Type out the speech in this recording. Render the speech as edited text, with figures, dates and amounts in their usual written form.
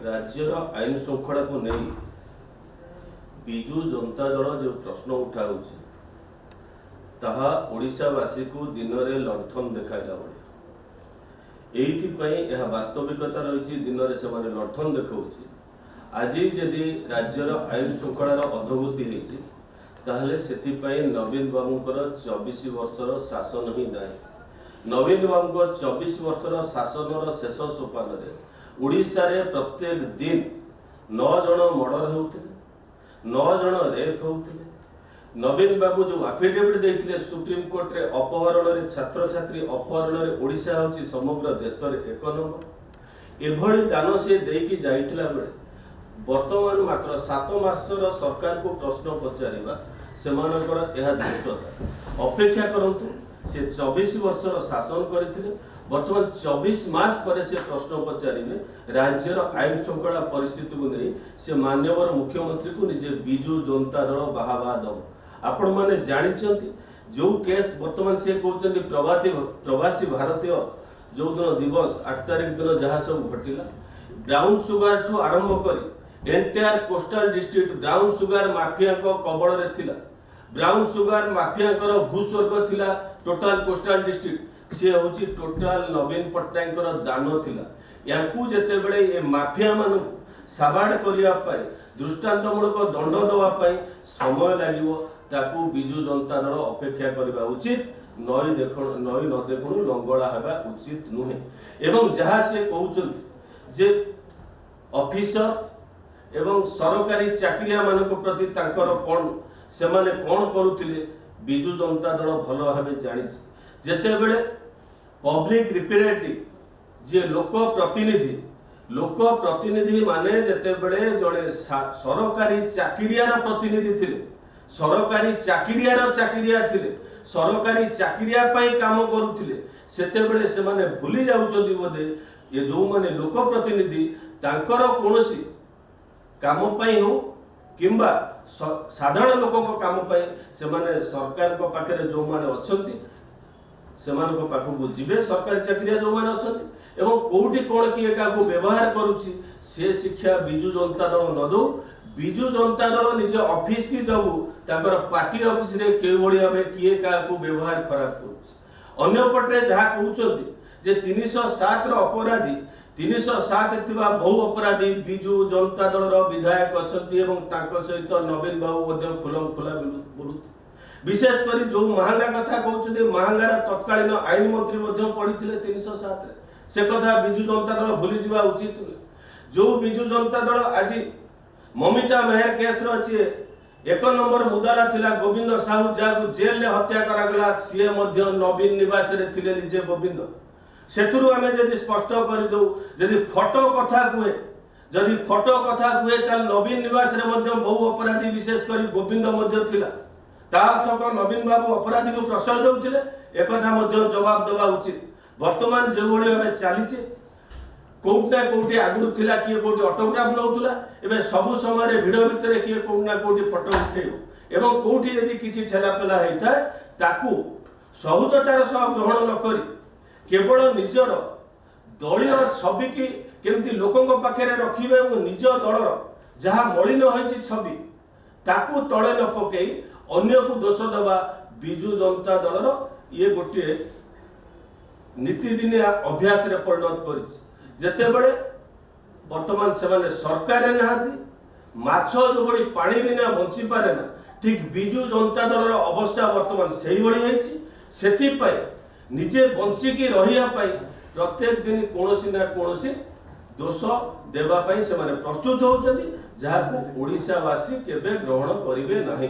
राज्यर आईन श्रृंखला को नहीं विजु जनता दल जो प्रश्न उठाऊ ताहा ओडिशावासी को दिन में लंठन देखाइला ये वास्तविकता रही दिन में से लंठन देखा आज जदि राज्यर आईन श्रृंखलार अधोगति होती ताहले सेथिपाई नवीन बाबूंकर 24 वर्षर शासन ही दायी। नवीन बाबू 24 वर्षर शासन शेष सोपान ओडिशा रे प्रत्येक दिन 9 जन मर्डर होते 9 जन रेप होते। नवीन बाबू जो आफिडेविट देते सुप्रीम कोर्ट रे अपहरण रे छात्र छात्री अपहरण रे ओडिशा होची समग्र देश रे 1 नंबर एभली दान से देकी जाइतिला बेले वर्तमान मात्र 7 मासर सरकार को प्रश्न पचारिबा सेमानकर यह दुष्टता अपेक्षा करंतु से 24 वर्षर शासन करथिले वर्तमान 24 मास पर से प्रश्न पचारे राज्यर आईन श्रृंखला परिस्थिति को नहीं से माननीय मुख्यमंत्री को निजे विजु जनता दल बाहाबा दब आपण माने जानिचंती जो केस वर्तमान से कहउचंती प्रवासी भारतीय जो दिन दिवस 8 तारिख दिन जहाँ सब घटिला ब्राउन सुगर ठू आरंभ करी entire coastal district brown sugar mafia को कबल रे थिला। ब्राउन सुगर माफिया भूस्वर्ग थिला टोटल कोस्टल डिस्ट्रिक्ट सी हूँ टोटाल नवीन पट्टनायक दान थिला। यांकू जेते बेले ये माफिया मान साबाड़ करने दृष्टांतमूलक दंड दवाई समय लगे ताकू विजु जनता दल अपेक्षा करने उचित नई न देखु लंगड़ा हवा उचित नुहे। एवं जहाँ से कहते ऑफिसर एवं सरकारी चाकरिया मानक प्रति तांकर कौन से माने कौन करुथिले विजु जनता दल भल भाव जानी जेते बेले पब्लिक रिप्रेजेंटेटिव जे लोक प्रतिनिधि माने जेते बेले जड़े सरकारी चाकरियार प्रतिनिधि थिले सरकारी चाकरिया थिले सरकारी चाकरिया पाई काम करुथिले सेते बेले से माने भूली जाउचंदी बोधे ये जो माने लोक प्रतिनिधि तांकर कोनोसी काम पाई हो किंबा साधारण लोकों काम पाई से माने सरकार को पाखे जो माने अछंती सेमानको पाखକୁ जिबे सरकारी चाकरिया जो माने अछंती एवं कोठी कोन किए का को व्यवहार करूची से शिक्षा विजु जनता दल न दो विजु जनता दल निज ऑफिस की जाऊ ताकर पार्टी ऑफिस रे के भली भाबे किए का को व्यवहार खराब करूची। अन्य पटरे जहा कहउचंती जे 307 रो अपराधी 307 थिबा बहु अपराधी विजु जनता दल रो विधायक अछंती एवं ताको सहित नवीन बाबू मध्ये खुलम खुला बोलुती। विशेष कर जो महांगा कथा कहते महांगार तत्कालीन आईन मंत्री पढ़ी 307 से कथा विजु जनता दल भूली जावा उचित नहीं। जो विजु जनता दल आज ममिता मेहर केस रे 1 नंबर मुदाला थिला गोविंद साहू जाकू जेल में हत्या करागला सी नवीन निवास रे थिले निजे गोविंद सेथुरु आमे जदि स्पष्ट कर दो जदि फोटो कथा कुए जदि फोटो कथा कुए ताल नवीन निवास रे बहु अपराधी विशेष कर गोविंद थिला तार्थक नवीन बाबू अपराधी को प्रश्रय देउथिले एक जवाब देवा उचित। वर्तमान जो भली भाव चली कोटना कोटी आगुड़ थिला किए कोटी ऑटोग्राफ नौतुला एबे सबु समय भिड़ भितर किए कोटना कोटी फोटो उठेइबो एवं कोठी यदि किछि ठेलापेला होता ताकू सहुदतार सह ग्रहण न करी केवल निजर दलीय छवि की केमती लोकों पाखे रखिबे और निज दलर जहाँ मलिन होइछि छवि ताकू तले न पकई अन्य को दोष दबा विजु जनता दलर ये गोटे नीतिदिनिया अभ्यास रे परिणत करिछि। जेते बड़े वर्तमान से सरकार नहाती माछ जो बड़ी पानी बिना बंची पारे ना ठीक विजु जनता दलर अवस्था वर्तमान से ही निजे बंचिकी रहिया पाई प्रत्येक दिन कोनोसी ना कोनोसी दोष देवा पाई से माने प्रस्तुत होउछथि जहाको ओडिशावासी केबे ग्रहण करिवे नाही।